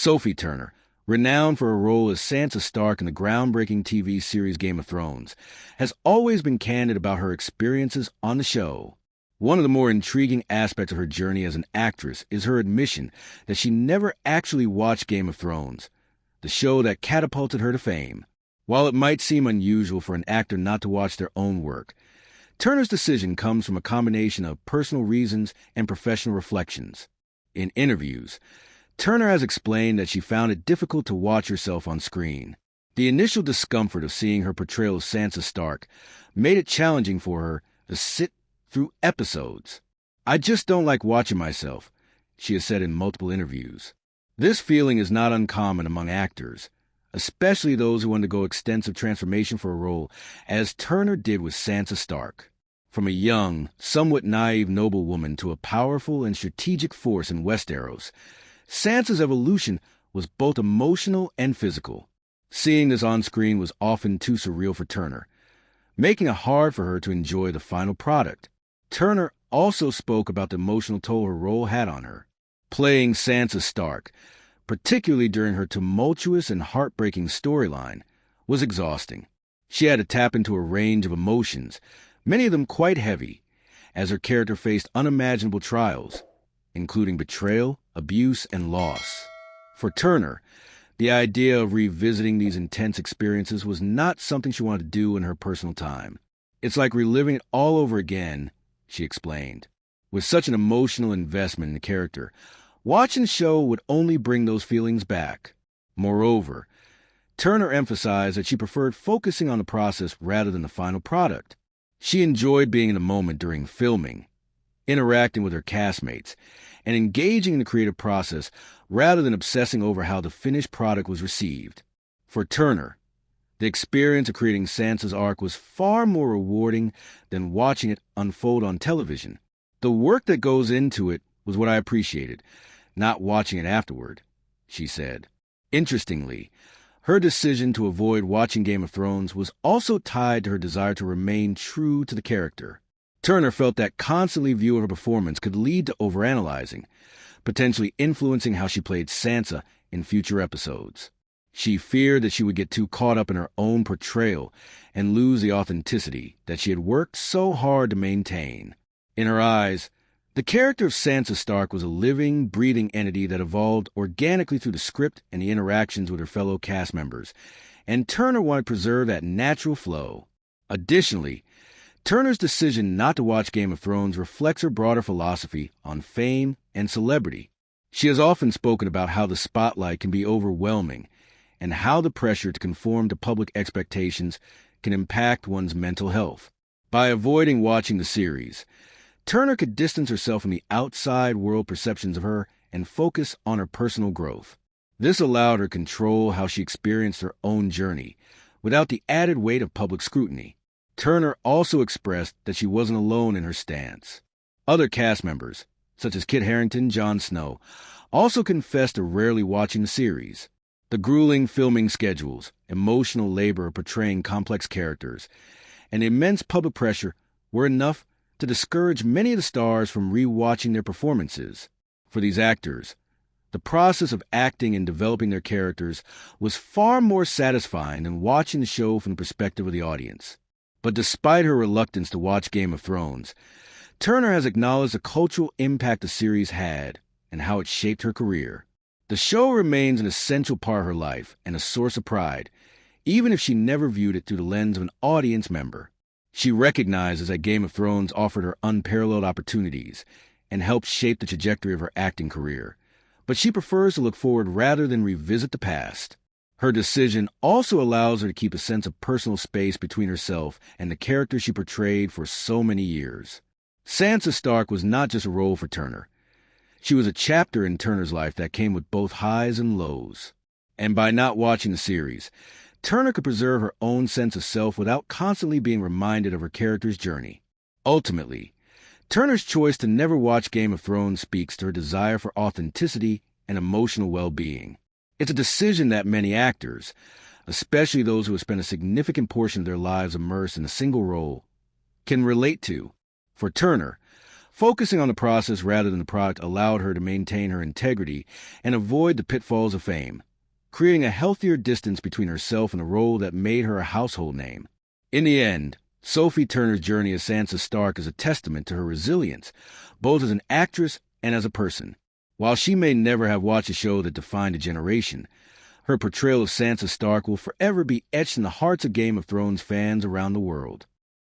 Sophie Turner, renowned for her role as Sansa Stark in the groundbreaking TV series Game of Thrones, has always been candid about her experiences on the show. One of the more intriguing aspects of her journey as an actress is her admission that she never actually watched Game of Thrones, the show that catapulted her to fame. While it might seem unusual for an actor not to watch their own work, Turner's decision comes from a combination of personal reasons and professional reflections. In interviews, Turner has explained that she found it difficult to watch herself on screen. The initial discomfort of seeing her portrayal of Sansa Stark made it challenging for her to sit through episodes. "I just don't like watching myself," she has said in multiple interviews. This feeling is not uncommon among actors, especially those who undergo extensive transformation for a role, as Turner did with Sansa Stark. From a young, somewhat naive noblewoman to a powerful and strategic force in Westeros, Sansa's evolution was both emotional and physical. Seeing this on screen was often too surreal for Turner, making it hard for her to enjoy the final product. Turner also spoke about the emotional toll her role had on her. Playing Sansa Stark, particularly during her tumultuous and heartbreaking storyline, was exhausting. She had to tap into a range of emotions, many of them quite heavy, as her character faced unimaginable trials, including betrayal, abuse, and loss. For Turner, the idea of revisiting these intense experiences was not something she wanted to do in her personal time. "It's like reliving it all over again," she explained. With such an emotional investment in the character, watching the show would only bring those feelings back. Moreover, Turner emphasized that she preferred focusing on the process rather than the final product. She enjoyed being in the moment during filming, interacting with her castmates, and engaging in the creative process rather than obsessing over how the finished product was received. For Turner, the experience of creating Sansa's arc was far more rewarding than watching it unfold on television. "The work that goes into it was what I appreciated, not watching it afterward," she said. Interestingly, her decision to avoid watching Game of Thrones was also tied to her desire to remain true to the character. Turner felt that constantly viewing her performance could lead to overanalyzing, potentially influencing how she played Sansa in future episodes. She feared that she would get too caught up in her own portrayal and lose the authenticity that she had worked so hard to maintain. In her eyes, the character of Sansa Stark was a living, breathing entity that evolved organically through the script and the interactions with her fellow cast members, and Turner wanted to preserve that natural flow. Additionally, Turner's decision not to watch Game of Thrones reflects her broader philosophy on fame and celebrity. She has often spoken about how the spotlight can be overwhelming and how the pressure to conform to public expectations can impact one's mental health. By avoiding watching the series, Turner could distance herself from the outside world perceptions of her and focus on her personal growth. This allowed her to control how she experienced her own journey, without the added weight of public scrutiny. Turner also expressed that she wasn't alone in her stance. Other cast members, such as Kit Harington and Jon Snow, also confessed to rarely watching the series. The grueling filming schedules, emotional labor of portraying complex characters, and immense public pressure were enough to discourage many of the stars from re-watching their performances. For these actors, the process of acting and developing their characters was far more satisfying than watching the show from the perspective of the audience. But despite her reluctance to watch Game of Thrones, Turner has acknowledged the cultural impact the series had and how it shaped her career. The show remains an essential part of her life and a source of pride, even if she never viewed it through the lens of an audience member. She recognizes that Game of Thrones offered her unparalleled opportunities and helped shape the trajectory of her acting career, but she prefers to look forward rather than revisit the past. Her decision also allows her to keep a sense of personal space between herself and the character she portrayed for so many years. Sansa Stark was not just a role for Turner. She was a chapter in Turner's life that came with both highs and lows. And by not watching the series, Turner could preserve her own sense of self without constantly being reminded of her character's journey. Ultimately, Turner's choice to never watch Game of Thrones speaks to her desire for authenticity and emotional well-being. It's a decision that many actors, especially those who have spent a significant portion of their lives immersed in a single role, can relate to. For Turner, Focusing on the process rather than the product allowed her to maintain her integrity and avoid the pitfalls of fame, creating a healthier distance between herself and the role that made her a household name. In the end, Sophie Turner's journey as Sansa Stark is a testament to her resilience, both as an actress and as a person. While she may never have watched a show that defined a generation, her portrayal of Sansa Stark will forever be etched in the hearts of Game of Thrones fans around the world.